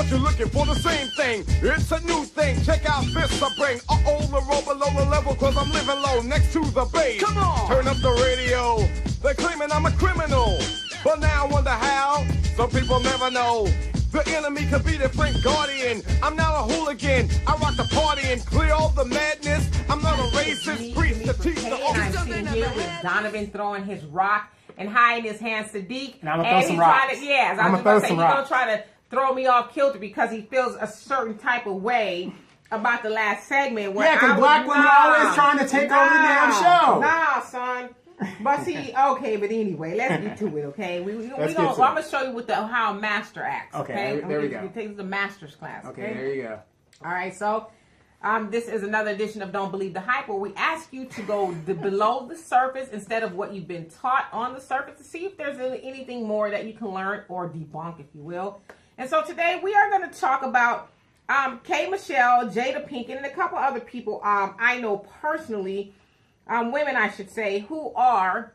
But you're looking for the same thing. It's a new thing. Check out this I bring. The roll below the level, cause I'm living low next to the base. Come on! Turn up the radio. They're claiming I'm a criminal. But now I wonder how. Some people never know. The enemy could be the Frank Guardian. I'm not a hooligan. I rock the party and clear all the madness. I'm not a racist priest to teach the I'm sitting here with Donovan throwing his rock and hiding his hand, Sadiq. And I'm gonna throw some rocks. He's gonna try to throw me off kilter because he feels a certain type of way about the last segment. Yeah, because black women are always trying to take over the damn show. Nah, son. But see, okay, but anyway, let's get to it, okay? I'm going to show you how a master acts, okay? There we go. We take the master's class, okay? There you go. All right, so this is another edition of Don't Believe the Hype, where we ask you to go below the surface instead of what you've been taught on the surface to see if there's anything more that you can learn or debunk, if you will. And so today we are going to talk about KMichelle, Jada Pinkett, and a couple other people I know personally, women I should say, who are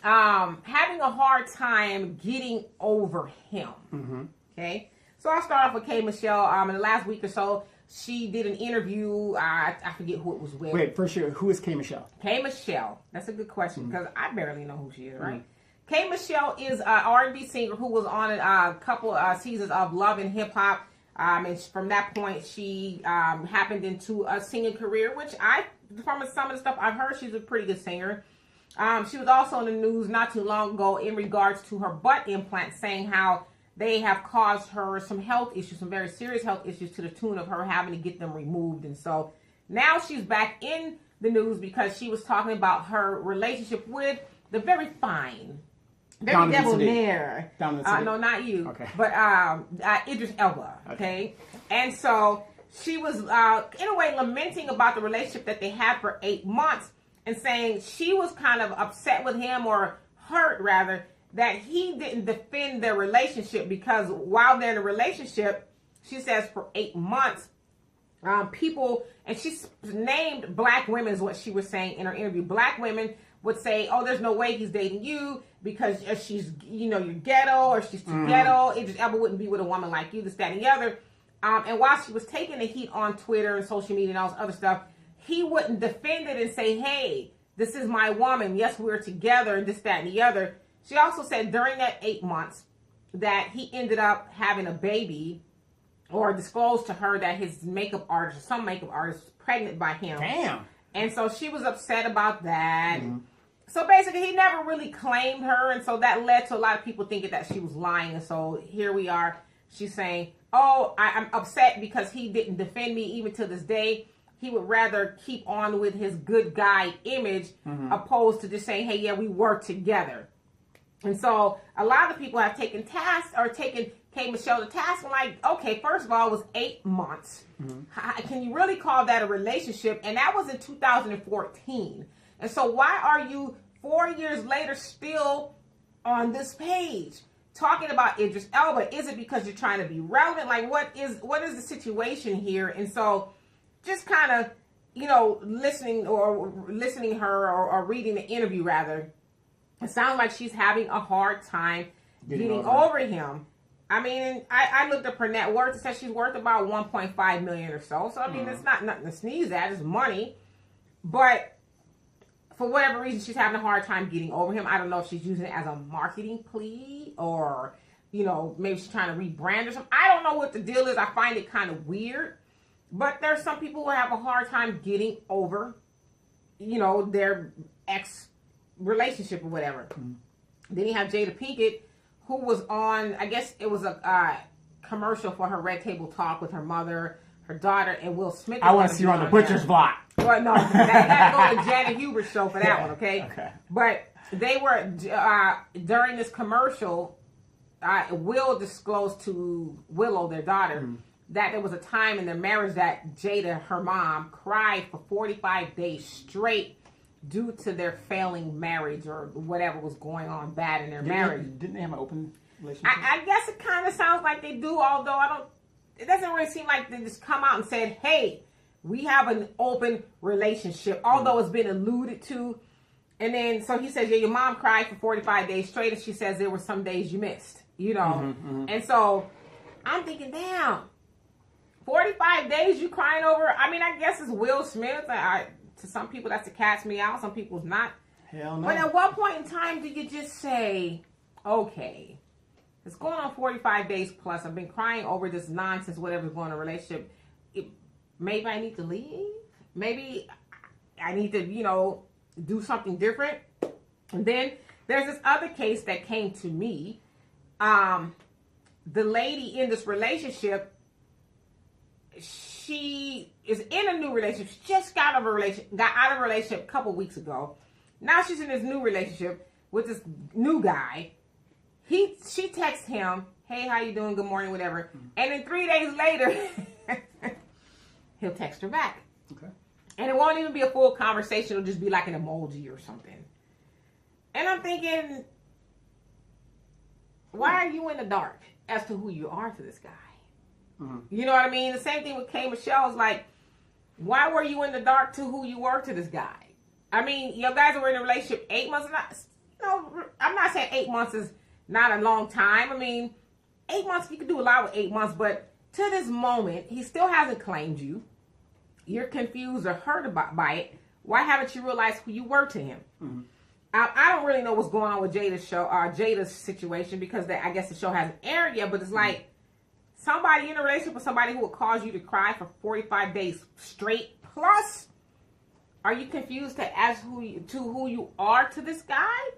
having a hard time getting over him. Mm-hmm. Okay, so I'll start off with KMichelle. In the last week or so, she did an interview. I forget who it was with. Wait, for sure, who is KMichelle? KMichelle. That's a good question because I barely know who she is, right? KMichelle is an R&B singer who was on a couple seasons of Love and Hip Hop. And from that point, she happened into a singing career, which from some of the stuff I've heard, she's a pretty good singer. She was also in the news not too long ago in regards to her butt implants, saying how they have caused her some health issues, some very serious health issues, to the tune of her having to get them removed. And so now she's back in the news because she was talking about her relationship with the very fine, very debonair. No, not you. Okay. But Idris Elba. Okay. And so she was, in a way, lamenting about the relationship that they had for 8 months and saying she was kind of upset with him, or hurt, rather, that he didn't defend their relationship because while they're in a relationship, she says for 8 months, people, and she named black women is what she was saying in her interview. Black women would say, oh, there's no way he's dating you because she's, you're ghetto, or she's too ghetto. Idris Elba wouldn't be with a woman like you, this, that, and the other. And while she was taking the heat on Twitter and social media and all this other stuff, he wouldn't defend it and say, hey, this is my woman. Yes, we're together, and this, that, and the other. She also said during that 8 months that he ended up having a baby, or disclosed to her that his makeup artist, or some makeup artist, was pregnant by him. Damn. And so she was upset about that. Mm-hmm. So basically, he never really claimed her. And so that led to a lot of people thinking that she was lying. And so here we are. She's saying, oh, I'm upset because he didn't defend me even to this day. He would rather keep on with his good guy image, opposed to just saying, hey, yeah, we work together. And so a lot of people have taken KMichelle to task. I'm like, okay, first of all, it was 8 months. Mm-hmm. Can you really call that a relationship? And that was in 2014. And so why are you 4 years later still on this page talking about Idris Elba? Is it because you're trying to be relevant? Like, what is the situation here? And so just kind of, listening her or reading the interview rather, it sounds like she's having a hard time getting over him. I mean, I looked up her net worth. It says she's worth about $1.5 million or so. So, I mean, it's not nothing to sneeze at. It's money. But for whatever reason, she's having a hard time getting over him. I don't know if she's using it as a marketing plea, or, maybe she's trying to rebrand or something. I don't know what the deal is. I find it kind of weird. But there's some people who have a hard time getting over, their ex relationship or whatever. Mm-hmm. Then you have Jada Pinkett, who was on, I guess it was a commercial for her Red Table Talk with her mother, her daughter, and Will Smith. I want to see her on the butcher's block. Well, no, that go to Janet Huber's show for that one, okay? But they were, during this commercial, Will disclosed to Willow, their daughter, that there was a time in their marriage that Jada, her mom, cried for 45 days straight due to their failing marriage or whatever was going on bad in their marriage. Didn't they have an open relationship? I guess it kind of sounds like they do, although it doesn't really seem like they just come out and said, hey, we have an open relationship, although it's been alluded to. And then, so he says, yeah, your mom cried for 45 days straight, and she says there were some days you missed, And so I'm thinking, damn, 45 days you crying over. I mean, I guess it's Will Smith. To some people, that's a catch me out. Some people's not. Hell no. But at what point in time do you just say, okay, it's going on 45 days plus. I've been crying over this nonsense, whatever's going on in a relationship. Maybe I need to leave. Maybe I need to, do something different. And then there's this other case that came to me. The lady in this relationship, she is in a new relationship. She just got out of a relationship a couple weeks ago. Now she's in this new relationship with this new guy. She texts him, hey, how you doing? Good morning, whatever. And then 3 days later, he'll text her back. Okay. And it won't even be a full conversation. It'll just be like an emoji or something. And I'm thinking, why are you in the dark as to who you are to this guy? Mm-hmm. You know what I mean? The same thing with KMichelle is like, why were you in the dark to who you were to this guy? I mean, you guys were in a relationship 8 months. I'm not saying 8 months is not a long time. I mean, 8 months, you can do a lot with 8 months, but to this moment, he still hasn't claimed you. You're confused or hurt by it. Why haven't you realized who you were to him? Mm-hmm. I don't really know what's going on with Jada's situation, because I guess the show hasn't aired yet, but it's like somebody in a relationship with somebody who will cause you to cry for 45 days straight. Plus, are you confused as who you are to this guy?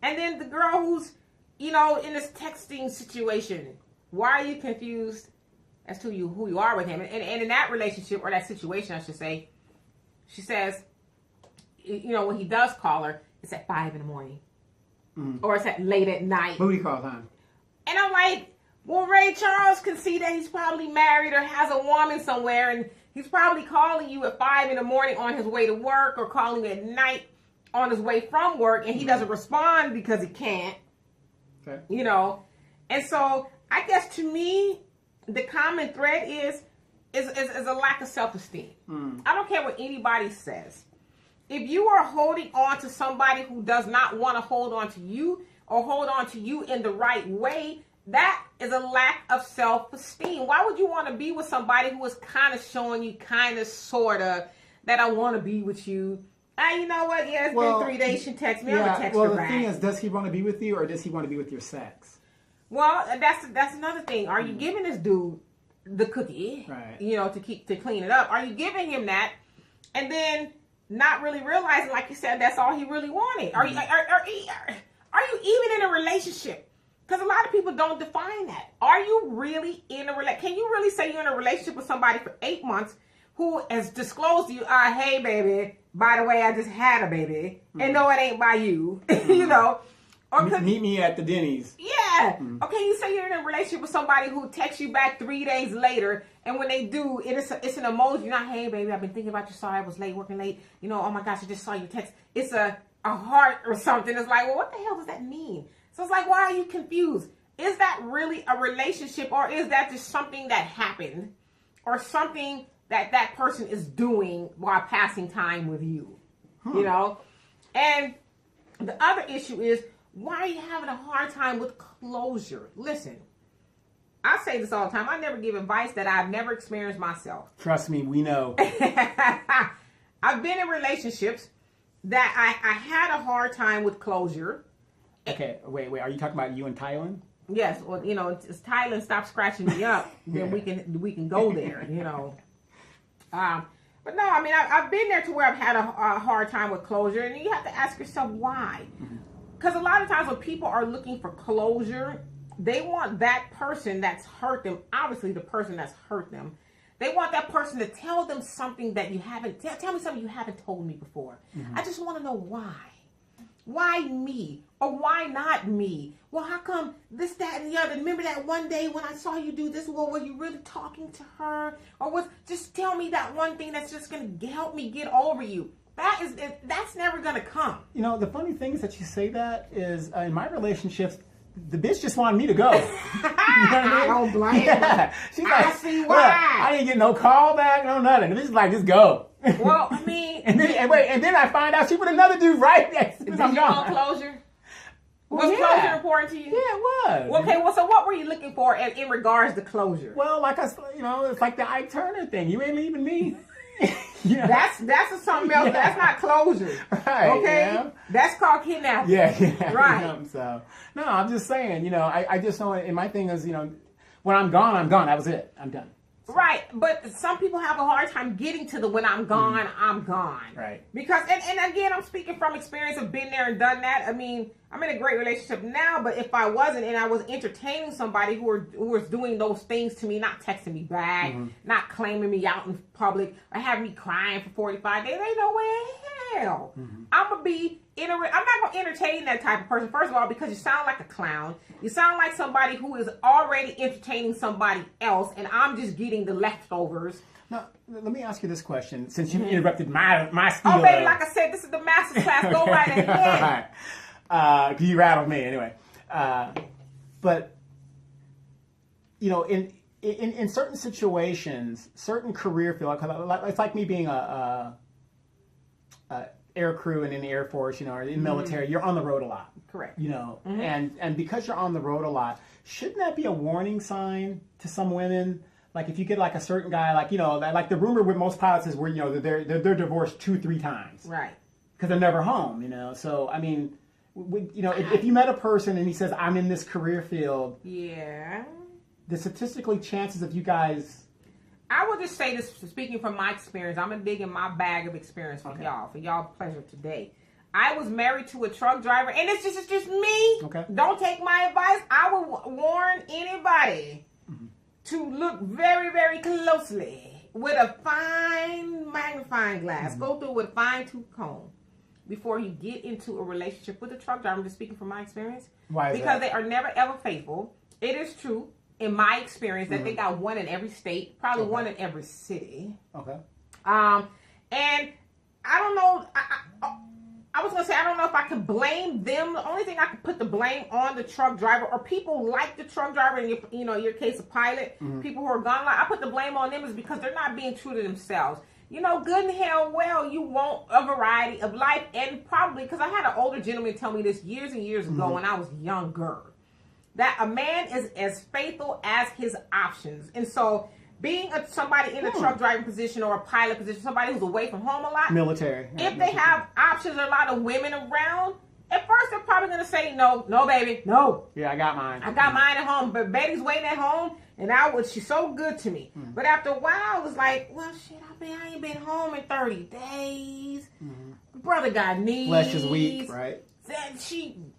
And then the girl who's, in this texting situation, why are you confused as to who you are with him? And in that relationship, or that situation, I should say, she says, when he does call her, it's at 5 a.m. Or it's at late at night. Booty call time. And I'm like, well, Ray Charles can see that he's probably married or has a woman somewhere, and he's probably calling you at 5 a.m. on his way to work, or calling you at night on his way from work, and he doesn't respond because he can't. Okay. And so I guess to me, the common thread is a lack of self-esteem. I don't care what anybody says. If you are holding on to somebody who does not want to hold on to you, or hold on to you in the right way, that is a lack of self-esteem. Why would you want to be with somebody who is kind of showing you, kind of, sort of, that I want to be with you? You know what? Yeah, it's been 3 days. She texted me. I'm going to text her back. Well, the thing is, does he want to be with you, or does he want to be with your sex? Well, that's another thing. Are you giving this dude the cookie, right? To clean it up? Are you giving him that, and then not really realizing, like you said, that's all he really wanted? Are you even in a relationship? Because a lot of people don't define that. Are you really in a relationship? Can you really say you're in a relationship with somebody for 8 months who has disclosed to you, hey, baby, by the way, I just had a baby, and no, it ain't by you, Or meet me at the Denny's. Yeah. Okay, you say you're in a relationship with somebody who texts you back 3 days later, and when they do, it's an emoji. Not, hey, baby, I've been thinking about you. Sorry, I was late, working late. Oh my gosh, I just saw your text. It's a heart or something. It's like, well, what the hell does that mean? So it's like, why are you confused? Is that really a relationship, or is that just something that happened, or something that person is doing while passing time with you? And the other issue is, why are you having a hard time with closure? Listen, I say this all the time. I never give advice that I've never experienced myself. Trust me, we know. I've been in relationships that I had a hard time with closure. Okay, wait. Are you talking about you in Thailand? Yes. Well, it's Thailand. Stop scratching me up. Then we can go there. But no, I mean, I've been there to where I've had a hard time with closure, and you have to ask yourself why. Because a lot of times when people are looking for closure, they want that person that's hurt them, obviously the person that's hurt them, they want that person to tell them something that you haven't, tell me something you haven't told me before. I just want to know why. Why me? Or why not me? Well, how come this, that, and the other? Remember that one day when I saw you do this? Well, were you really talking to her? Or just tell me that one thing that's just going to help me get over you. That's never going to come. The funny thing is that you say that is, in my relationships, the bitch just wanted me to go. You know what I mean? I don't blame her. She's like, I see why. I didn't get no call back, no nothing. The bitch is like, just go. Well, I mean. and then I find out she put another dude right next to me. Did you want closure? Was closure important to you? Yeah, it was. Okay, well, so what were you looking for in regards to closure? Well, like it's like the Ike Turner thing. You ain't leaving me. That's something else. Yeah. That's not closure. Right. Okay. Yeah. That's called kidnapping. Yeah. Right. So no, I'm just saying, I just know, and my thing is, when I'm gone, I'm gone. That was it. I'm done. Right, but some people have a hard time getting to the when I'm gone, I'm gone. Right. Because, and again, I'm speaking from experience of been there and done that. I mean, I'm in a great relationship now, but if I wasn't and I was entertaining somebody who was doing those things to me, not texting me back, not claiming me out in public, or having me crying for 45 days, ain't no way in hell. I'm going to be I'm not going to entertain that type of person, first of all, because you sound like a clown. You sound like somebody who is already entertaining somebody else, and I'm just getting the leftovers. Now, let me ask you this question, since you interrupted my spiel. Oh, baby, like I said, this is the master class. Go right ahead. All right. You rattled me anyway. But, in certain situations, certain career field, it's like me being a air crew and in the Air Force, or in the military, you're on the road a lot. Correct. And because you're on the road a lot, shouldn't that be a warning sign to some women? Like if you get like a certain guy, like the rumor with most pilots is where they're divorced 2-3 times, right? Because they're never home. So I mean, if you met a person and he says I'm in this career field, yeah, the statistically chances of you guys. I will just say this, speaking from my experience. I'm going to dig in my bag of experience for y'all pleasure today. I was married to a truck driver, and it's just me. Okay. Don't take my advice. I will warn anybody to look very, very closely with a fine magnifying glass. Go through with a fine-tooth comb before you get into a relationship with a truck driver. I'm just speaking from my experience. Why is because that? they are never, ever faithful. It is true. In my experience, that they got one in every state, probably one in every city. Okay. And I don't know. I was gonna say I don't know if I can blame them. The only thing I can put the blame on the truck driver or people like the truck driver. In your case, a pilot, people who are gone. I put the blame on them is because they're not being true to themselves. Good and hell well, you want a variety of life, and probably because I had an older gentleman tell me this years and years ago when I was younger. That a man is as faithful as his options. And so being somebody in a truck driving position or a pilot position, somebody who's away from home a lot. Military. If they have options, a lot of women around, at first they're probably going to say, no, baby, no. Yeah, I got mine. I got mine at home. But baby's waiting at home, and she's so good to me. But after a while, it was like, well, shit, I ain't been home in 30 days. Brother got needs. Flesh is weak, right? Then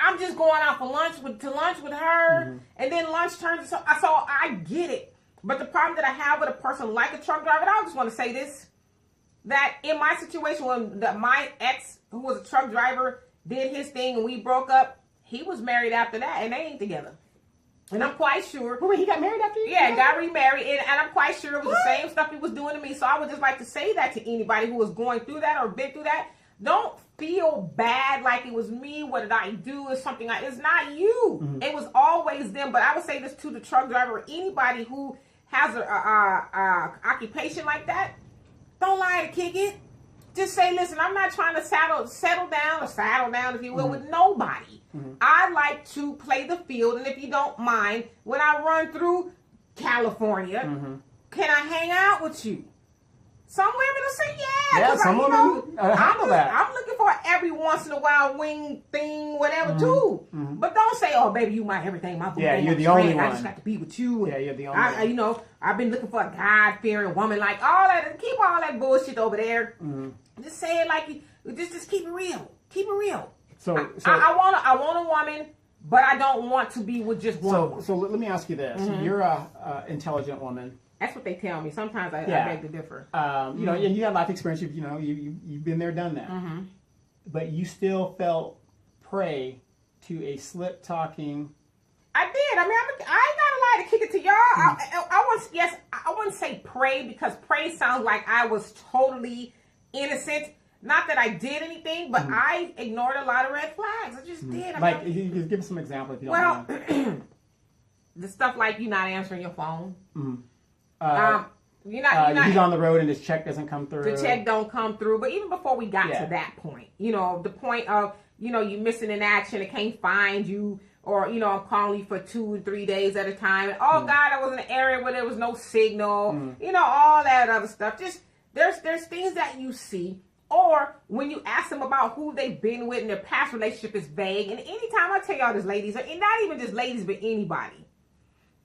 I'm just going out for lunch with her, and then lunch turns. So I get it, but the problem that I have with a person like a truck driver, and I just want to say this: that in my situation, when my ex, who was a truck driver, did his thing and we broke up, he was married after that, and they ain't together. And I'm quite sure. Wait, he got married after you? Yeah, got remarried, and I'm quite sure it was the same stuff he was doing to me. So I would just like to say that to anybody who was going through that or been through that. Don't feel bad like it was me. What did I do? It's something it's not you. It was always them. But I would say this to the truck driver or anybody who has a occupation like that. Don't lie to kick it. Just say, listen, I'm not trying to settle down, if you will, with nobody. I like to play the field, and if you don't mind, when I run through California, can I hang out with you? Some women will say, yeah, some women handle that. I'm looking for every once in a while wing thing, whatever, too. But don't say, oh, baby, you my everything, my boo. Yeah, you're the only one. I just got to be with you. Yeah, you're the only one. I've been looking for a God-fearing woman, like all that. Keep all that bullshit over there. Just say it like just keep it real. Keep it real. So I want a woman, but I don't want to be with just one woman. So let me ask you this: you're a intelligent woman. That's what they tell me. Sometimes I beg to differ. And you have life experience. You've been there, done that. But you still fell prey to a slip talking. I did. I mean, I ain't got to lie to kick it to y'all. I wouldn't say prey because prey sounds like I was totally innocent. Not that I did anything, but I ignored a lot of red flags. I just did. You just give us some examples if you don't mind. The stuff like you not answering your phone. He's on the road and his check doesn't come through. The check don't come through. But even before we got to that point, the point of you're missing in action, I can't find you, or, I'm calling you for 2 or 3 days at a time. And, oh, God, I was in an area where there was no signal, all that other stuff. Just, there's things that you see. Or when you ask them about who they've been with and their past relationship is vague. And anytime I tell y'all this, ladies, and not even just ladies, but anybody.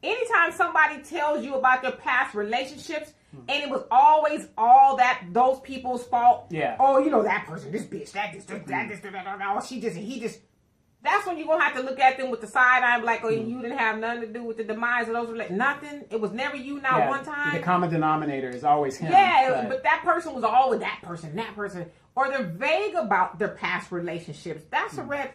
Anytime somebody tells you about their past relationships and it was always all those people's fault. Yeah. Oh, that person, this bitch, he just. That's when you're going to have to look at them with the side eye and be like, oh, you didn't have nothing to do with the demise of those relationships. Nothing. It was never you, not one time. The common denominator is always him. Yeah, but that person was always that person. Or they're vague about their past relationships. That's a red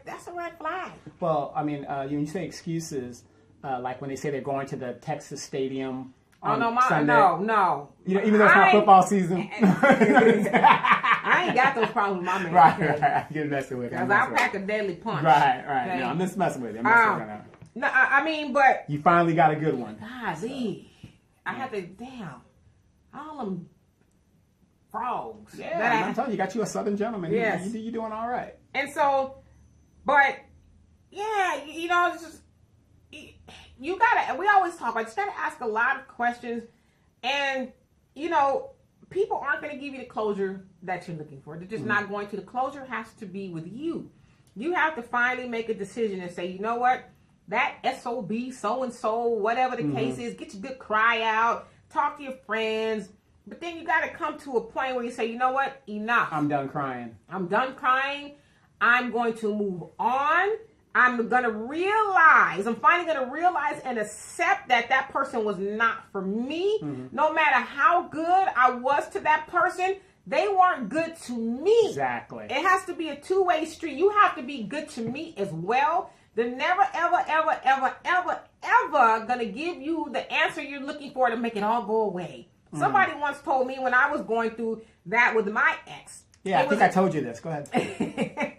flag. Well, I mean, when you say excuses, like when they say they're going to the Texas Stadium on Sunday. No. Even though it's not football season. I ain't got those problems with my man. Right. You're messing with him. Because I'll pack a deadly punch. Right. Okay? No, I'm just messing with you. No, I mean, but... You finally got a good one. Golly. I had to... Damn. All them frogs. Yeah, I'm telling you, you got you a Southern gentleman. Yes. You're doing all right. And so... But... Yeah, it's just... You gotta... We always talk about... You just gotta ask a lot of questions. And, people aren't going to give you the closure that you're looking for. They're just not going to. The closure has to be with you. You have to finally make a decision and say, you know what? That SOB, so-and-so, whatever the case is, get your good cry out, talk to your friends. But then you got to come to a point where you say, you know what? Enough. I'm done crying. I'm done crying. I'm going to move on. I'm finally going to realize and accept that person was not for me. No matter how good I was to that person, they weren't good to me. Exactly. It has to be a two-way street. You have to be good to me as well. They're never, ever, ever, ever, ever, ever going to give you the answer you're looking for to make it all go away. Somebody once told me when I was going through that with my ex. Yeah, I think I told you this. Go ahead.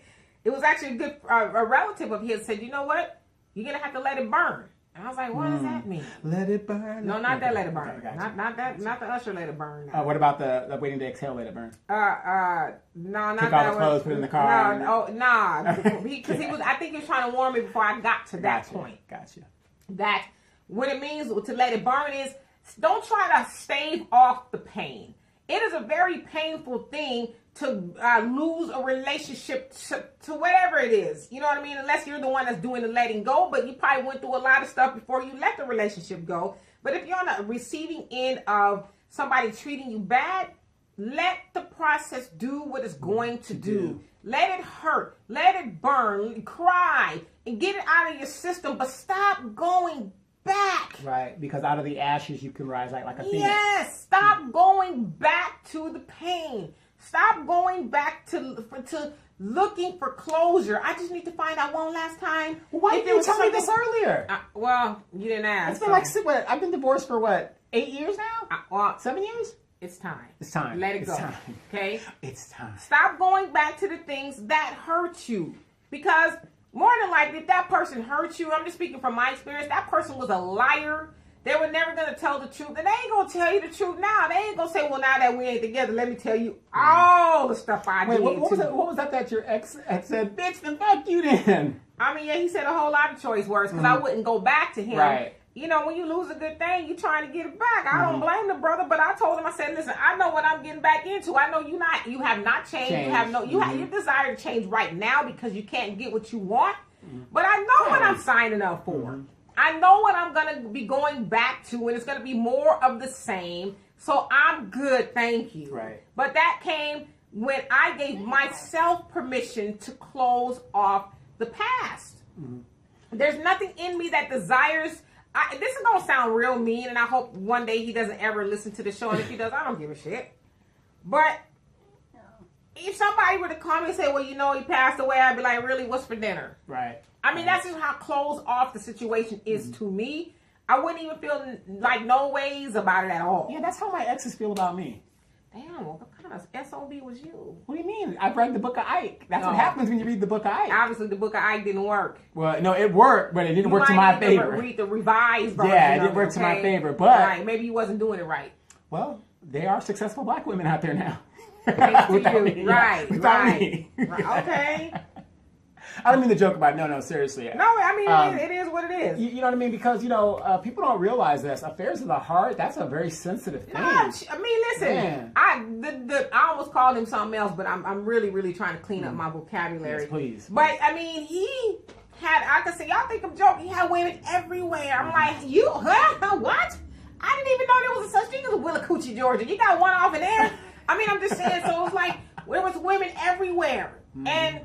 It was actually a relative of his said, you know what? You're going to have to let it burn. And I was like, what does that mean? Let it burn. No, not that let it burn. Okay, Not the Usher let it burn. What about the waiting to exhale, let it burn? No, not Take that all the clothes, put it in the car. Because I think he was trying to warn me before I got to that point. Gotcha. That what it means to let it burn is don't try to stave off the pain. It is a very painful thing to lose a relationship to whatever it is. You know what I mean? Unless you're the one that's doing the letting go, but you probably went through a lot of stuff before you let the relationship go. But if you're on the receiving end of somebody treating you bad, let the process do what it's going to do. Let it hurt. Let it burn. Cry. And get it out of your system. But stop going back. Right, because out of the ashes you can rise like a phoenix. Yes, stop going back to the pain. Stop going back to looking for closure. I just need to find out one last time. Why didn't you tell me this earlier? Well, you didn't ask. It's been I've been divorced for 8 years now? 7 years? It's time. It's time. Let it go. Time. Okay? It's time. Stop going back to the things that hurt you. Because more than likely, if that person hurt you, I'm just speaking from my experience, that person was a liar. They were never going to tell the truth. And they ain't going to tell you the truth now. They ain't going to say, well, now that we ain't together, let me tell you all the stuff I did. What was that your ex had said? Bitch, then fuck you then. I mean, yeah, he said a whole lot of choice words because I wouldn't go back to him. Right. When you lose a good thing, you trying to get it back. I don't blame the brother, but I told him, I said, listen, I know what I'm getting back into. I know you have not changed. You have your desire to change right now because you can't get what you want. But I know what I'm signing up for. I know what I'm going to be going back to, and it's going to be more of the same. So I'm good, thank you. Right. But that came when I gave myself permission to close off the past. There's nothing in me that desires... this is going to sound real mean, and I hope one day he doesn't ever listen to the show, and if he does, I don't give a shit. But if somebody were to call me and say, well, he passed away, I'd be like, really, what's for dinner? Right. I mean, that's just how closed off the situation is to me. I wouldn't even feel like no ways about it at all. Yeah, that's how my exes feel about me. Damn, what kind of SOB was you? What do you mean? I've read the Book of Ike. That's what happens when you read the Book of Ike. Obviously, the Book of Ike didn't work. Well, no, it worked, but it didn't work to my favor. Read the revised version. Yeah, it didn't work to my favor, but... Right, maybe you wasn't doing it right. Well, there are successful black women out there now. Thanks to you. Me. Right, Without right. me. Right. Okay. I don't mean to joke about it. No, seriously. No, I mean, it is what it is. You know what I mean? Because, people don't realize this. Affairs of the heart, that's a very sensitive thing. I mean, listen, Man. I almost called him something else, but I'm really, really trying to clean up my vocabulary. Yes, please. But, I mean, I could say, y'all think I'm joking, he had women everywhere. I'm like, what? I didn't even know there was a such thing as Willacoochee, Georgia. You got one off in there? I mean, I'm just saying, so it's like, there was women everywhere. And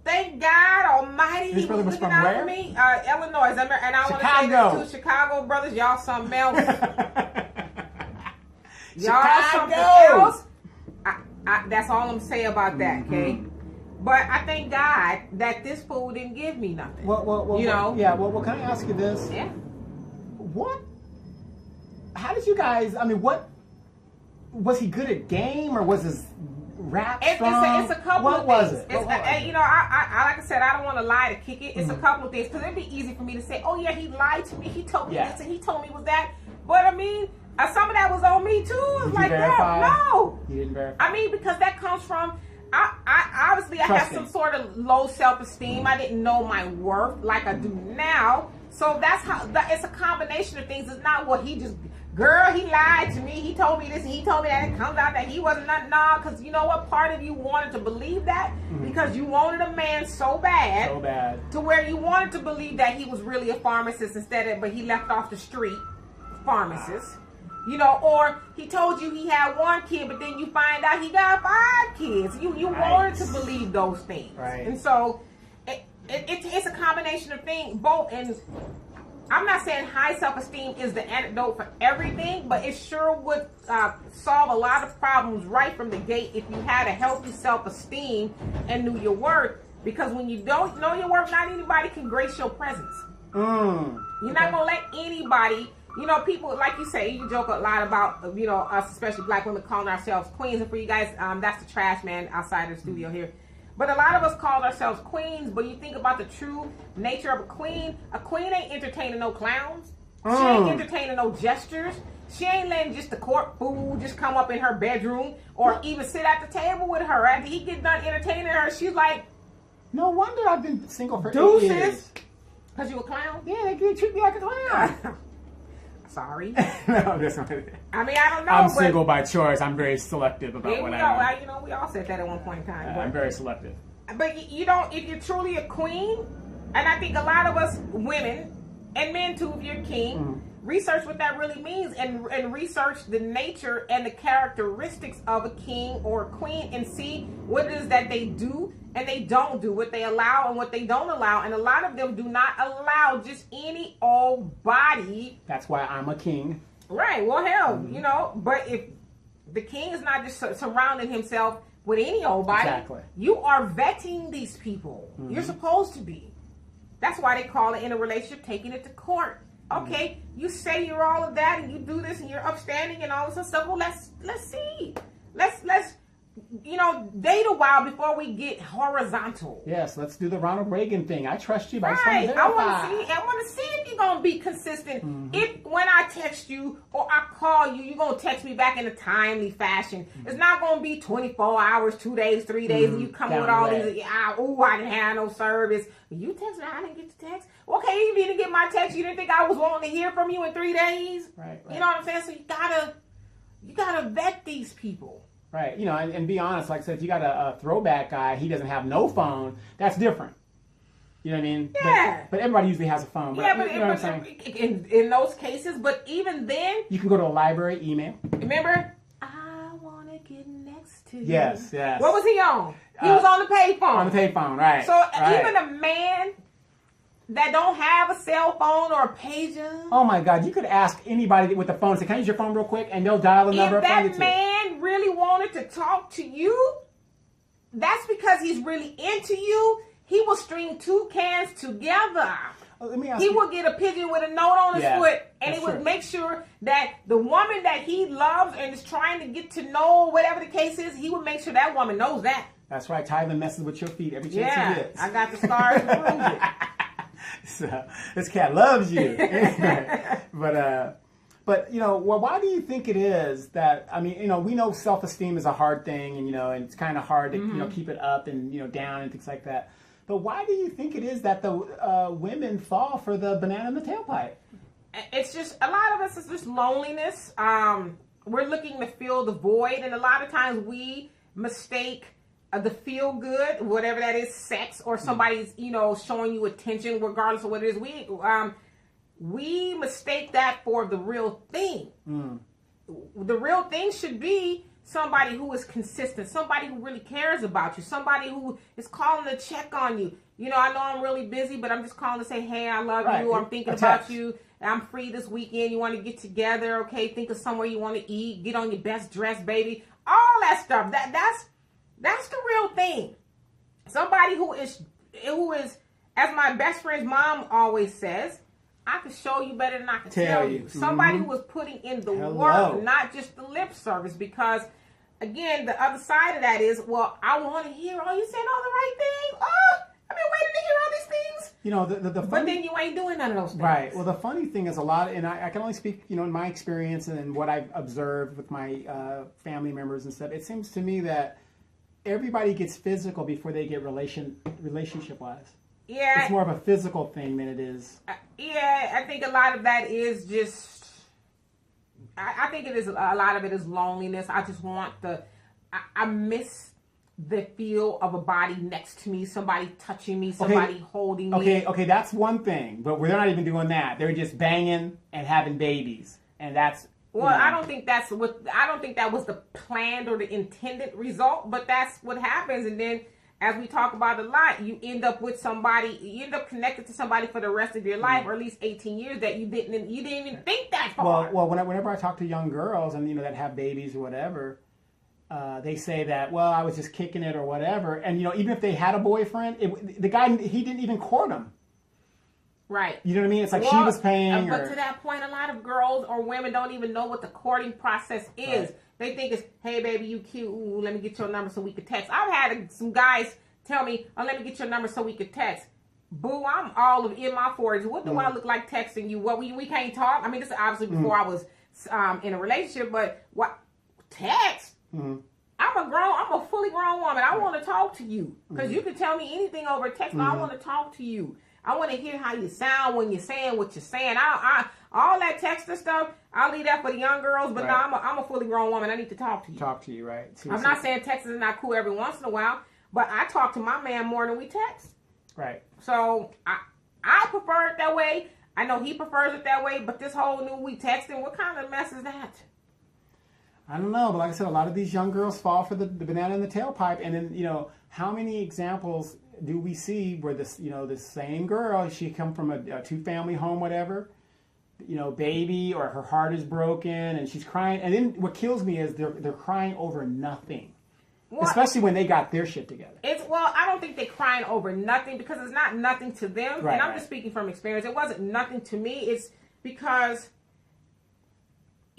thank God Almighty, he was looking out for me. Illinois, and I want to say this to Chicago brothers, y'all something else. Y'all something else. That's all I'm saying about that, okay? But I thank God that this fool didn't give me nothing. Well, yeah. Well, can I ask you this? Yeah. What? How did you guys? I mean, what? Was he good at game, or was his rap strong? It's a couple of things. What was it? I like I said, I don't want to lie to kick it. It's a couple of things because it'd be easy for me to say, oh yeah, he lied to me. He told me this and he told me was that. But I mean, some of that was on me too. It's like that. No, you didn't verify. I mean, because that comes from. I obviously had some sort of low self-esteem. I didn't know my worth like I do now. So that's how. It's a combination of things. It's not what he just. Girl, he lied to me. He told me this and he told me that. It comes out that he wasn't nothing. Nah, because you know what? Part of you wanted to believe that because you wanted a man so bad to where you wanted to believe that he was really a pharmacist but he left off the street pharmacist. Or he told you he had one kid, but then you find out he got 5 kids. You wanted to believe those things. Right. And so it's a combination of things, both. And I'm not saying high self-esteem is the antidote for everything, but it sure would solve a lot of problems right from the gate if you had a healthy self-esteem and knew your worth. Because when you don't know your worth, not anybody can grace your presence. You're not going to let anybody... people, like you say, you joke a lot about, us, especially black women, calling ourselves queens. And for you guys, that's the trash man outside the studio here. But a lot of us call ourselves queens, but you think about the true nature of a queen ain't entertaining no clowns. She ain't entertaining no gestures. She ain't letting just the court fool just come up in her bedroom or even sit at the table with her. After he get done entertaining her, she's like, no wonder I've been single for 8 deuces. years. Because you a clown? Yeah, they treat me like a clown. Sorry. No, that's not it. I mean, I don't know. I'm single by choice. I'm very selective about what I do. We all said that at one point in time. I'm very selective. But if you're truly a queen, and I think a lot of us women, and men too, if you're a king, research what that really means and research the nature and the characteristics of a king or a queen and see what it is that they do and they don't do, what they allow and what they don't allow. And a lot of them do not allow just any old body. That's why I'm a king. Right. Well, hell, but if the king is not just surrounding himself with any old body, you are vetting these people. You're supposed to be. That's why they call it in a relationship taking it to court. Okay, you say you're all of that and you do this and you're upstanding and all this stuff. Well, let's see. Let's date a while before we get horizontal. Yes, let's do the Ronald Reagan thing. I trust you, but right. I want to see if you're gonna be consistent. If when I text you or I call you, you're gonna text me back in a timely fashion. It's not gonna be 24 hours, 2 days, 3 days, and you come with all these. I didn't have no service. You text me, I didn't get the text. Okay, you didn't get my text. You didn't think I was wanting to hear from you in 3 days. Right. You know what I'm saying? So you gotta vet these people. Right, and be honest, like I said, if you got a throwback guy, he doesn't have no phone, that's different. You know what I mean? Yeah. But everybody usually has a phone. But, but you know what I'm saying? In those cases, but even then... You can go to a library, email. Remember? I want to get next to you. Yes. What was he on? He was on the payphone. On the payphone, right. So even a man that don't have a cell phone or a pager... Oh my God, you could ask anybody with a phone, say, can I use your phone real quick? And they'll dial the number. If that man really wanted to talk to you, that's because he's really into you. He will string 2 cans together. Let me ask he you. would get a pigeon with a note on his foot, and he would make sure that the woman that he loves and is trying to get to know, whatever the case is, he would make sure that woman knows that. That's right. Tyler messes with your feet every chance he gets. I got the scars to prove it. So this cat loves you. But why do you think it is that, I mean, we know self-esteem is a hard thing and, and it's kind of hard to, keep it up and, down and things like that. But why do you think it is that the women fall for the banana in the tailpipe? It's just, a lot of us is just loneliness. We're looking to fill the void, and a lot of times we mistake the feel good, whatever that is, sex, or somebody's, showing you attention, regardless of what it is. We mistake that for the real thing. The real thing should be somebody who is consistent, somebody who really cares about you, somebody who is calling to check on you. I know I'm really busy, but I'm just calling to say, hey, I love you. I'm thinking about you. I'm free this weekend. You want to get together, okay? Think of somewhere you want to eat. Get on your best dress, baby. All that stuff. That's the real thing. Somebody who is, as my best friend's mom always says, I can show you better than I can tell you. Somebody who is putting in the work, not just the lip service. Because, again, the other side of that is, well, I want to hear, oh, you said all the right things. Oh, I've been waiting to hear all these things. The funny, but then you ain't doing none of those things. Right. Well, the funny thing is a lot, and I can only speak, in my experience and what I've observed with my family members and stuff. It seems to me that everybody gets physical before they get relationship-wise. Yeah. It's more of a physical thing than it is. I think a lot of that is just, I think it is, a lot of it is loneliness. I just want I miss the feel of a body next to me, somebody touching me, somebody holding me. Okay, that's one thing, but they're not even doing that. They're just banging and having babies, and that's... Well, I don't think that was the planned or the intended result, but that's what happens. And then, as we talk about a lot, you end up with somebody, you end up connected to somebody for the rest of your life, or at least 18 years that you didn't even think that far. Well, whenever I talk to young girls and that have babies or whatever, they say that, well, I was just kicking it or whatever, and even if they had a boyfriend, the guy, he didn't even court them. Right. You know what I mean? It's like she was paying. But to that point, a lot of girls or women don't even know what the courting process is. Right. They think it's, hey, baby, you cute. Ooh, let me get your number so we could text. I've had some guys tell me, oh, let me get your number so we could text. Boo, I'm in my 40s. What do I look like texting you? What, we can't talk? I mean, this is obviously before I was in a relationship, but what? Text? I'm a fully grown woman. I want to talk to you. Because you can tell me anything over text, but I want to talk to you. I want to hear how you sound when you're saying what you're saying. All that text and stuff, I'll leave that for the young girls. But no, I'm a fully grown woman. I need to talk to you. Talk to you, right? I'm not saying text is not cool every once in a while, but I talk to my man more than we text. Right. So I prefer it that way. I know he prefers it that way. But this whole new we texting, what kind of mess is that? I don't know, but like I said, a lot of these young girls fall for the banana in the tailpipe, and then how many examples do we see where this same girl, she come from a 2-family home, whatever, baby, or her heart is broken and she's crying, and then what kills me is they're crying over nothing, especially when they got their shit together. I don't think they're crying over nothing because it's not nothing to them, and I'm just speaking from experience. It wasn't nothing to me. It's because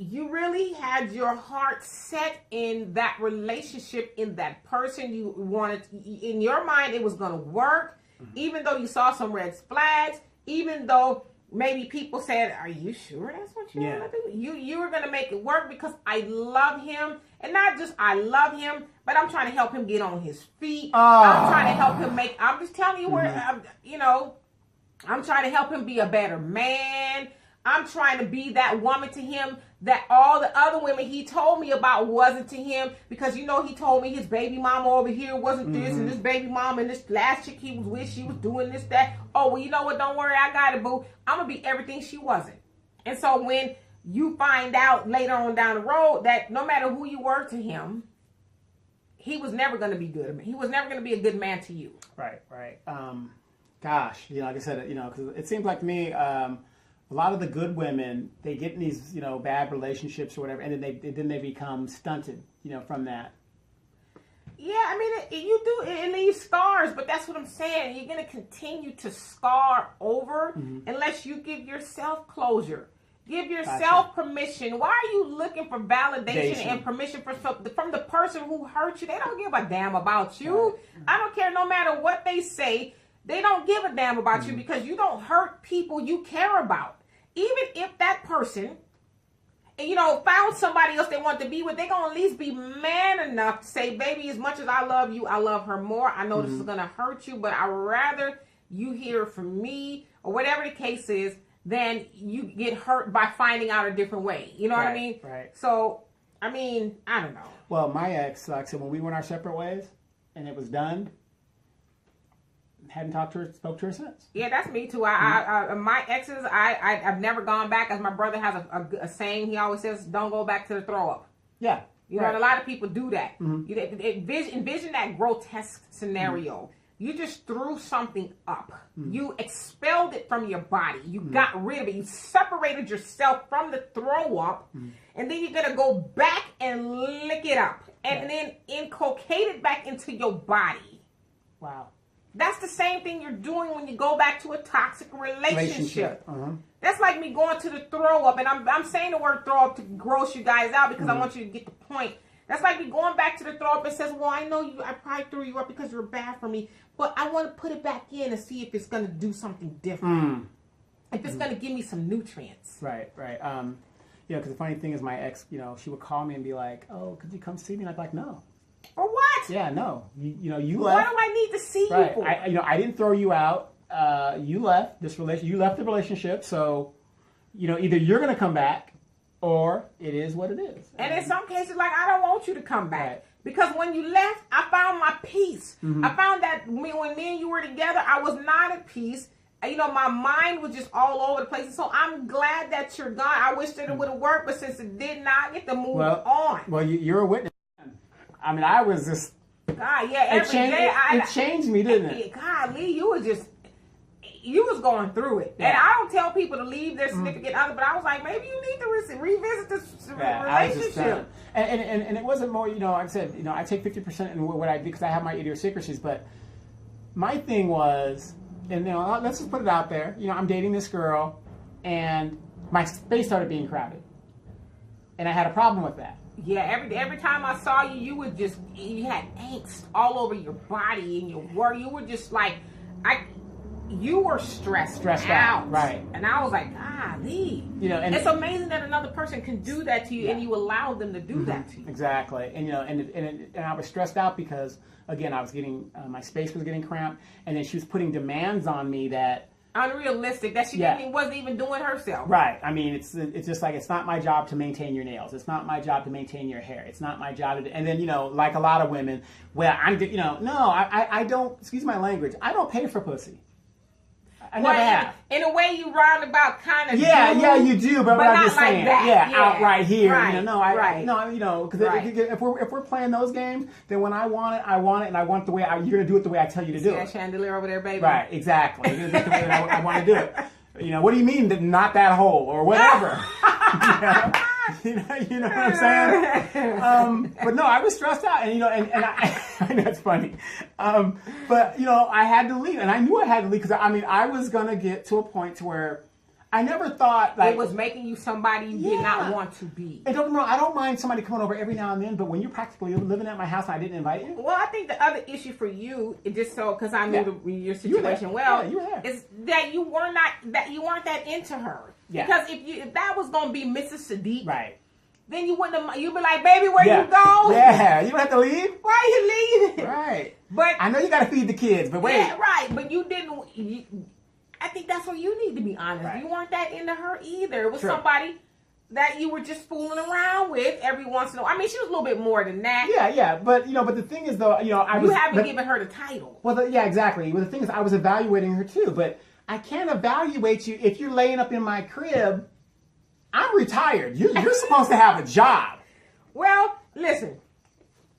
you really had your heart set in that relationship, in that person. You wanted, in your mind, it was going to work, even though you saw some red flags, even though maybe people said, are you sure that's what you want to do? You were going to make it work because I love him. And not just I love him, but I'm trying to help him get on his feet. I'm trying to help him I'm just telling you where, I'm trying to help him be a better man. I'm trying to be that woman to him that all the other women he told me about wasn't to him, because he told me his baby mama over here wasn't this, and this baby mama and this last chick he was with, she was doing this, that. Oh, well, you know what? Don't worry, I got it, boo. I'm going to be everything she wasn't. And so when you find out later on down the road that no matter who you were to him, he was never going to be good. He was never going to be a good man to you. Right. Gosh, like I said, because it seems like to me, a lot of the good women, they get in these, bad relationships or whatever, and then they become stunted, from that. Yeah, I mean, you do. It leaves scars, but that's what I'm saying. You're going to continue to scar over unless you give yourself closure. Give yourself permission. Why are you looking for validation and permission from the person who hurt you? They don't give a damn about you. Right. I don't care no matter what they say. They don't give a damn about you because you don't hurt people you care about. Even if that person found somebody else they want to be with, they're going to at least be man enough to say, baby, as much as I love you, I love her more. I know this is going to hurt you, but I'd rather you hear from me or whatever the case is than you get hurt by finding out a different way. You know what I mean? Right. So, I mean, I don't know. Well, my ex, like I said, when we went our separate ways and it was done, hadn't spoke to her since. Yeah, that's me too. My exes, I've never gone back. As my brother has a saying, he always says, "Don't go back to the throw up." Yeah, you know, and a lot of people do that. Envision that grotesque scenario. You just threw something up. You expelled it from your body. You got rid of it. You separated yourself from the throw up, and then you're gonna go back and lick it up, and then inculcate it back into your body. Wow. That's the same thing you're doing when you go back to a toxic relationship. That's like me going to the throw up, and I'm saying the word throw up to gross you guys out because I want you to get the point. That's like me going back to the throw up and says, well, I know I probably threw you up because you were bad for me, but I want to put it back in and see if it's going to do something different. If it's going to give me some nutrients. Right. Because the funny thing is my ex, she would call me and be like, oh, could you come see me? And I'd be like, no. Or what? Yeah, no. You left. Why do I need to see you for? I didn't throw you out. You left this relation. You left the relationship. So, either you're going to come back, or it is what it is. And in some cases, like, I don't want you to come back. Right. Because when you left, I found my peace. I found that when me and you were together, I was not at peace. My mind was just all over the place. And so I'm glad that you're gone. I wish that it would have worked, but since it did not, get to move on. Well, you're a witness. I mean, I was just... God, yeah, every day. It changed me, didn't it? God, Lee, you was going through it. Yeah. And I don't tell people to leave their significant other, but I was like, maybe you need to revisit this relationship. And it wasn't more, like I said, I take 50% in what I do because I have my idiosyncrasies, but my thing was, and let's just put it out there, I'm dating this girl, and my space started being crowded. And I had a problem with that. Yeah, every time I saw you, you had angst all over your body and your work. You were just like, you were stressed out. Right. And I was like, golly. And it's amazing that another person can do that to you and you allow them to do that to you. Exactly. And, and I was stressed out because, again, I was getting, my space was getting cramped. And then she was putting demands on me that, unrealistic, that she wasn't even doing herself. Right. I mean, it's just like, it's not my job to maintain your nails. It's not my job to maintain your hair. It's not my job to, and then, like a lot of women, I don't, excuse my language, I don't pay for pussy. I never have. In a way, you roundabout kind of you do, but I'm just saying, like outright here, right, because if we're playing those games, then when I want it, and I want the way you're gonna do it the way I tell you to do it. Chandelier over there, baby. Right, exactly. You're gonna do it the way that I want to do it. What do you mean that not that hole or whatever? You know what I'm saying? But no, I was stressed out, and I know it's funny. But I had to leave, and I knew I had to leave because I was gonna get to a point to where I never thought like it was making you somebody you did not want to be. And I don't mind somebody coming over every now and then, but when you're practically living at my house and I didn't invite you. Well, I think the other issue for you, because I knew your situation is that you weren't that into her. Yeah. Because if that was gonna be Mrs. Sadiq, right? Then you wouldn't have. You'd be like, baby, where you go? Yeah, you don't have to leave. Why are you leaving? Right. But I know you got to feed the kids, but wait. Yeah, right. But you didn't. I think that's where you need to be honest. Right. You weren't that into her either. It was somebody that you were just fooling around with every once in a while. I mean, she was a little bit more than that. Yeah. But but the thing is, though, you haven't given her the title. Well, exactly. Well, the thing is, I was evaluating her too, but I can't evaluate you if you're laying up in my crib. I'm retired. You're supposed to have a job. Well, listen,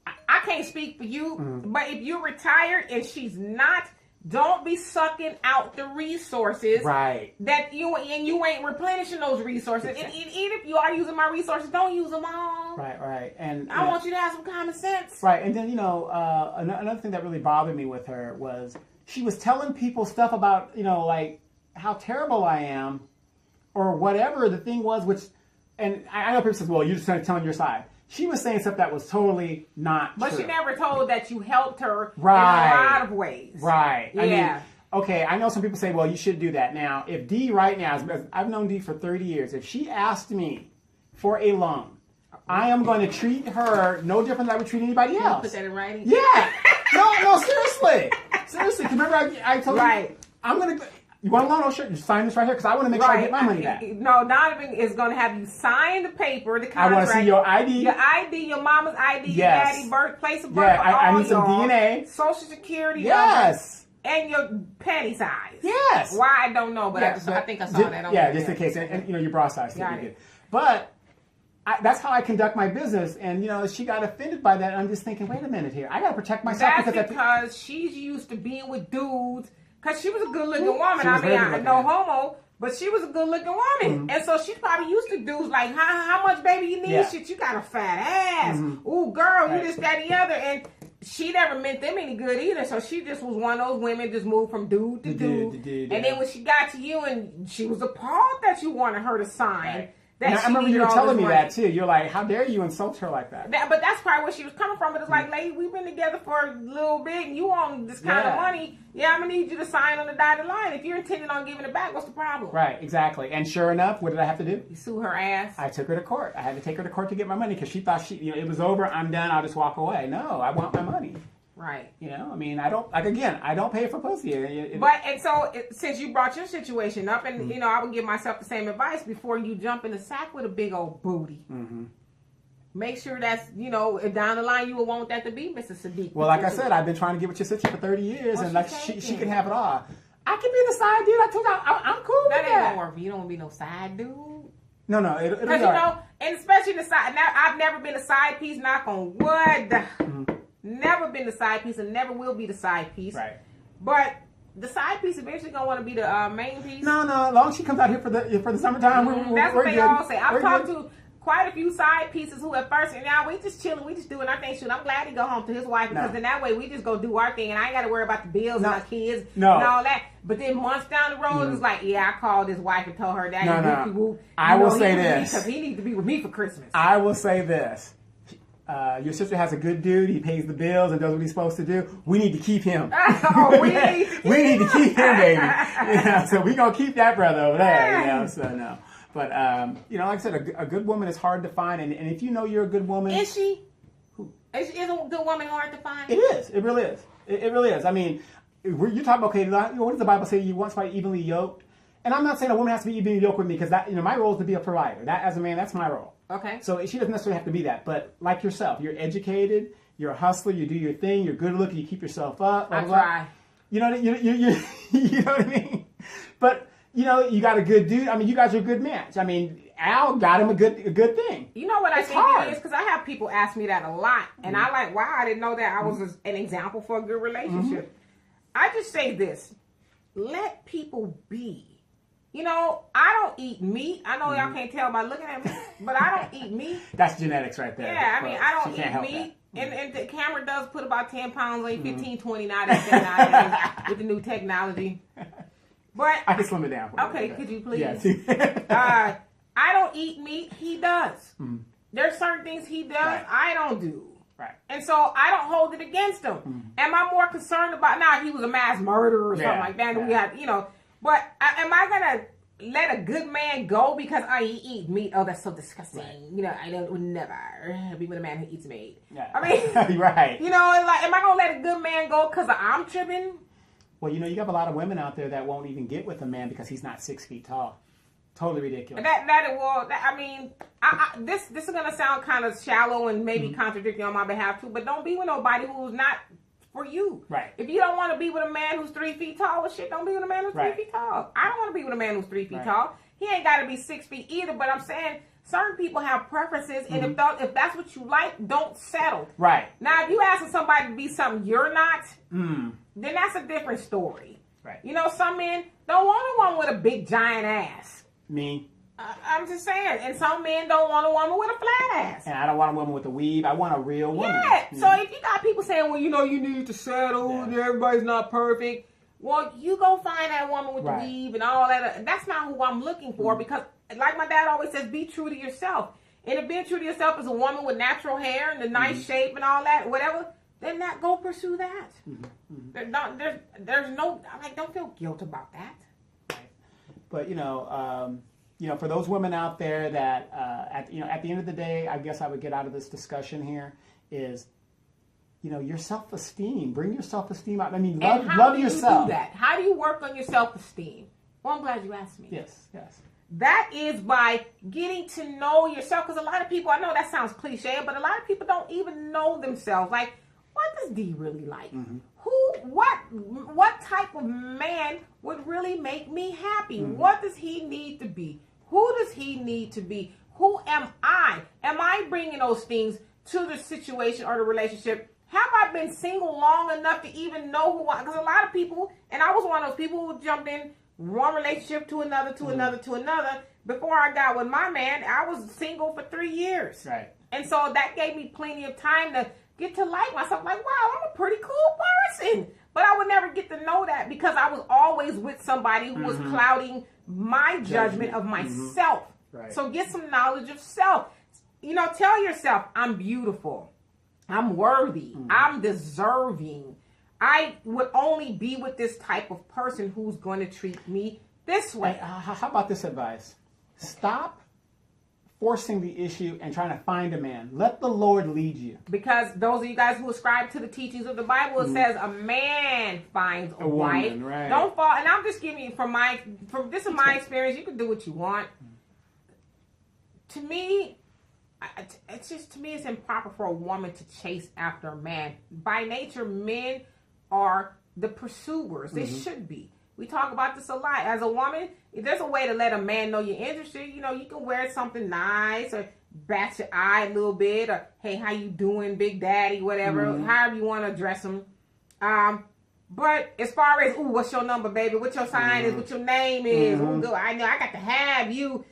I can't speak for you, but if you're retired and she's not, don't be sucking out the resources. Right. That you ain't replenishing those resources. Exactly. And even if you are using my resources, don't use them all. Right. And I want you to have some common sense. Right. And then another thing that really bothered me with her was she was telling people stuff about like how terrible I am. Or whatever the thing was, and I know people say, well, you're just telling your side. She was saying stuff that was totally not true. But she never told that you helped her in a lot of ways. Right. Yeah. I mean, okay, I know some people say, well, you should do that. Now, if Dee right now, I've known Dee for 30 years, if she asked me for a loan. I am going to treat her no different than I would treat anybody else. Can you put that in writing? Yeah. No, seriously. Seriously. Remember I told you, I'm going to, you want a loan? Oh, sure. You sign this right here because I want to make sure I get my money back. No, Donovan is going to have you sign the paper, the contract. I want to see your ID. Your ID, your mama's ID, your daddy, birthplace of birth. Yeah, I need some DNA. Social security Yes. number, and your panty size. Yes. Why, I don't know, but I think I saw that on just in case. And your bra size. But that's how I conduct my business. And, she got offended by that. I'm just thinking, wait a minute here. I got to protect myself. That's because she's used to being with dudes. Because she was a good-looking woman. I no homo, but she was a good-looking woman. Mm-hmm. And so she's probably used to dudes like, how much, baby, you need? Yeah. Shit, you got a fat ass. Mm-hmm. Ooh, girl, you this, that, the other. And she never meant them any good either. So she just was one of those women just moved from dude to dude. And then when she got to you and she was appalled that you wanted her to sign. Right. I remember you were telling me that too. You're like, how dare you insult her like that? But that's probably where she was coming from. But it's like, lady, we've been together for a little bit and you want this kind of money. Yeah, I'm going to need you to sign on the dotted line. If you're intending on giving it back, what's the problem? Right, exactly. And sure enough, what did I have to do? You sue her ass. I took her to court. I had to take her to court to get my money because she thought it was over. I'm done. I'll just walk away. No, I want my money. Right. I don't, I don't pay for pussy. Since you brought your situation up, and, I would give myself the same advice before you jump in the sack with a big old booty. Mm-hmm. Make sure that's, down the line you will want that to be Mr. Sadiq. Well, like I said, I've been trying to get with your sister for 30 years, and she can have it all. I can be the side dude. I told you, I'm cool with that. That ain't gonna work for you. You don't want to be no side dude. No, it'll be all right. And especially the side, now, I've never been a side piece, knock on wood. Mm-hmm. Never been the side piece and never will be the side piece. Right. But the side piece eventually gonna want to be the main piece. No. As long as she comes out here for the summertime, that's we're what they good. all say. I've talked to quite a few side pieces who at first, and now we just chilling, we just doing our thing. Shoot, I'm glad he go home to his wife because in that way we just go do our thing, and I ain't got to worry about the bills and our kids and all that. But then months down the road, it's like, I called his wife and told her that. I will say this because he needs to be with me for Christmas. I will say this. Your sister has a good dude. He pays the bills and does what he's supposed to do. We need to keep him. We need to keep him, baby. So we're going to keep that brother over there. So no. But, like I said, a good woman is hard to find. And if you know you're a good woman. Is she? Is a good woman hard to find? It is. It really is. It really is. I mean, you're talking about, okay, what does the Bible say? You want somebody evenly yoked? And I'm not saying a woman has to be evenly yoked with me because that, my role is to be a provider. That, as a man, that's my role. Okay. So she doesn't necessarily have to be that, but like yourself, you're educated, you're a hustler, you do your thing, you're good looking, you keep yourself up. I try. You know what I mean? But you got a good dude. I mean, you guys are a good match. I mean, Al got him a good thing. You know what I think hard. it is? Because I have people ask me that a lot, and I like, wow, I didn't know that I was an example for a good relationship. Mm-hmm. I just say this: let people be. I don't eat meat. I know y'all can't tell by looking at me, but I don't eat meat. That's genetics right there. Yeah, I mean, I don't eat meat. And the camera does put about 10 pounds on you, 15, 20 nowadays with the new technology. But I can slim it down. Okay, could you please? Yes. I don't eat meat. He does. There's certain things he does I don't do. Right. And so I don't hold it against him. Am I more concerned about now if he was a mass murderer or something like that? And we had, but am I gonna let a good man go because he eat meat? Oh, that's so disgusting. Right. I would never be with a man who eats meat. Yeah. I mean, right. Am I gonna let a good man go because I'm tripping? Well, you have a lot of women out there that won't even get with a man because he's not 6 feet tall. Totally ridiculous. This is gonna sound kind of shallow and maybe contradicting on my behalf too, but don't be with nobody who's not for you. Right. If you don't want to be with a man who's 3 feet tall, well, shit, don't be with a man who's 3 feet tall. I don't want to be with a man who's 3 feet tall. He ain't got to be 6 feet either, but I'm saying certain people have preferences, and if that's what you like, don't settle. Right. Now, if you asking somebody to be something you're not, then that's a different story. Right. Some men don't want a woman with a big giant ass. Me. I'm just saying. And some men don't want a woman with a flat ass. And I don't want a woman with a weave. I want a real woman. Yeah. So if you got people saying, well, you need to settle, everybody's not perfect. Well, you go find that woman with the weave and all that. That's not who I'm looking for because, like my dad always says, be true to yourself. And if being true to yourself is a woman with natural hair and a nice shape and all that, whatever, then go pursue that. There's no, don't feel guilt about that. But, for those women out there that, at the end of the day, I guess I would get out of this discussion here is, your self-esteem. Bring your self-esteem out. I mean, love yourself. Do that? How do you work on your self-esteem? Well, I'm glad you asked me. Yes. That is by getting to know yourself. Because a lot of people, I know that sounds cliche, but a lot of people don't even know themselves. Like, what does D really like? Mm-hmm. What type of man would really make me happy? Mm-hmm. What does he need to be? Who does he need to be? Who am I? Am I bringing those things to the situation or the relationship? Have I been single long enough to even know who I am? Because a lot of people, and I was one of those people who jumped in one relationship to another, to another, to another. Before I got with my man, I was single for 3 years. Right. And so that gave me plenty of time to get to like myself. Like, wow, I'm a pretty cool person. But I would never get to know that because I was always with somebody who was clouding my judgment of myself. Right. So get some knowledge of self. Tell yourself, I'm beautiful. I'm worthy. I'm deserving. I would only be with this type of person who's going to treat me this way. How about this advice? Stop forcing the issue and trying to find a man. Let the Lord lead you. Because those of you guys who ascribe to the teachings of the Bible, it says a man finds a wife. Woman, right. Don't fall. And I'm just giving you from this is my experience. You can do what you want. To me, it's improper for a woman to chase after a man. By nature, men are the pursuers. They should be. We talk about this a lot. As a woman, if there's a way to let a man know you're interested, you can wear something nice or bat your eye a little bit or, hey, how you doing, big daddy, whatever, however you want to address them. But as far as, what's your number, baby? What your sign is? What your name is? I know I got to have you.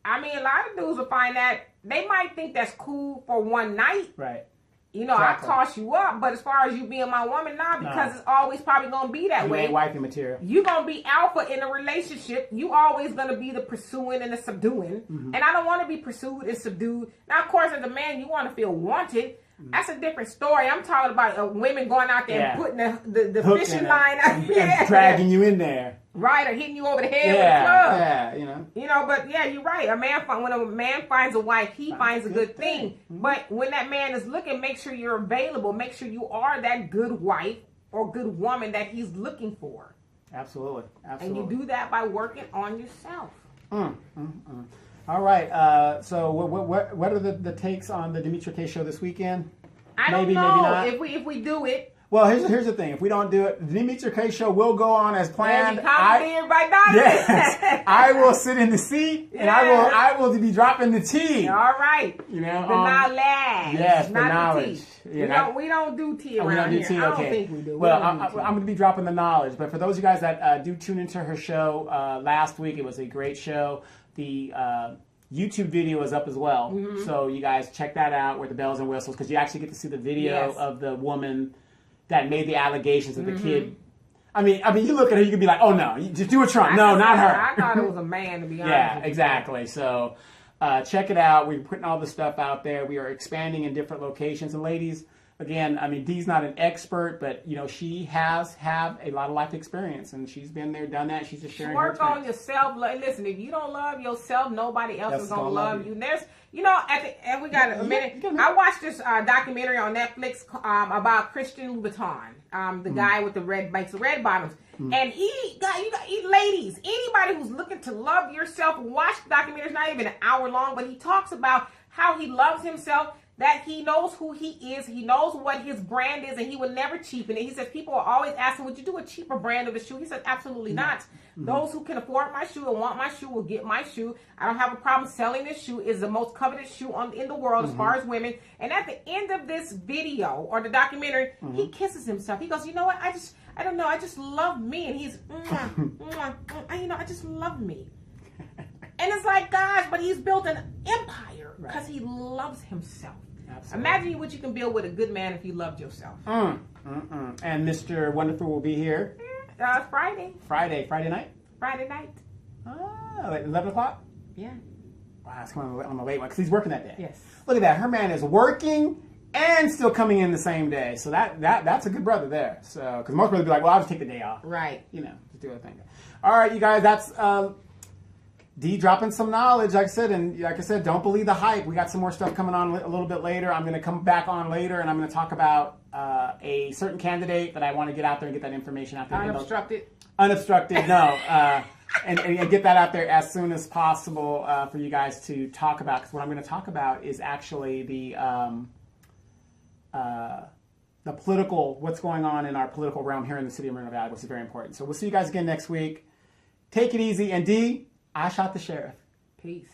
I mean, a lot of dudes will find that they might think that's cool for one night. Right. Exactly. I toss you up, but as far as you being my woman, because it's always probably going to be that way. You ain't wifey material. You're going to be alpha in a relationship. You always going to be the pursuing and the subduing. And I don't want to be pursued and subdued. Now, of course, as a man, you want to feel wanted. That's a different story. I'm talking about women going out there and putting the fishing line out and dragging you in there. Right, or hitting you over the head with a club. Yeah, but you're right. When a man finds a wife, he finds a good thing. But when that man is looking, make sure you're available. Make sure you are that good wife or good woman that he's looking for. Absolutely. And you do that by working on yourself. All right. So what are the takes on the Demetra K show this weekend? I don't know. Maybe not. If we do it. Well, here's the thing. If we don't do it, the Demetra K show will go on as planned. Yes, I will sit in the seat and I will be dropping the tea. All right. The knowledge. Yes, the knowledge. We don't do tea around here. I don't think we do. Well, I'm going to be dropping the knowledge. But for those of you guys that do tune into her show last week, it was a great show. The YouTube video is up as well. So you guys check that out with the bells and whistles because you actually get to see the video of the woman that made the allegations of the kid. I mean, you look at her, you could be like, oh no, just do a Trump. No, not her. I thought it was a man, to be honest. Yeah, exactly. So check it out. We're putting all the stuff out there. We are expanding in different locations. And ladies, again, Dee's not an expert, but she has a lot of life experience, and she's been there, done that. She's just sharing her experience. Work on yourself. Listen, if you don't love yourself, nobody else is gonna love you. And there's, and we got a minute. I watched this documentary on Netflix about Christian Louboutin, the guy with the red bottoms. And ladies, anybody who's looking to love yourself, watch the documentary. It's not even an hour long, but he talks about how he loves himself, that he knows who he is, he knows what his brand is, and he would never cheapen it. He says people are always asking, would you do a cheaper brand of a shoe? He says, absolutely not. Those who can afford my shoe and want my shoe will get my shoe. I don't have a problem selling this shoe. It's the most coveted shoe in the world as far as women. And at the end of this video or the documentary, he kisses himself. He goes, you know what? I don't know. I just love me. And he's, I just love me. And it's like, gosh, but he's built an empire because he loves himself. Absolutely. Imagine what you can build with a good man if you loved yourself. And Mr. Wonderful will be here. Friday. Friday night? Friday night. Like 11 o'clock? Yeah. Wow, it's coming on the late one because he's working that day. Yes. Look at that. Her man is working and still coming in the same day. So that's a good brother there. So because most brothers be like, well, I'll just take the day off. Right. Just do a thing. All right, you guys. That's D dropping some knowledge, like I said, don't believe the hype. We got some more stuff coming on a little bit later. I'm going to come back on later, and I'm going to talk about a certain candidate that I want to get out there and get that information out there. Unobstructed? Unobstructed, no. And get that out there as soon as possible for you guys to talk about. Because what I'm going to talk about is actually the political, what's going on in our political realm here in the city of Moreno Valley, which is very important. So we'll see you guys again next week. Take it easy. And D, I shot the sheriff. Peace.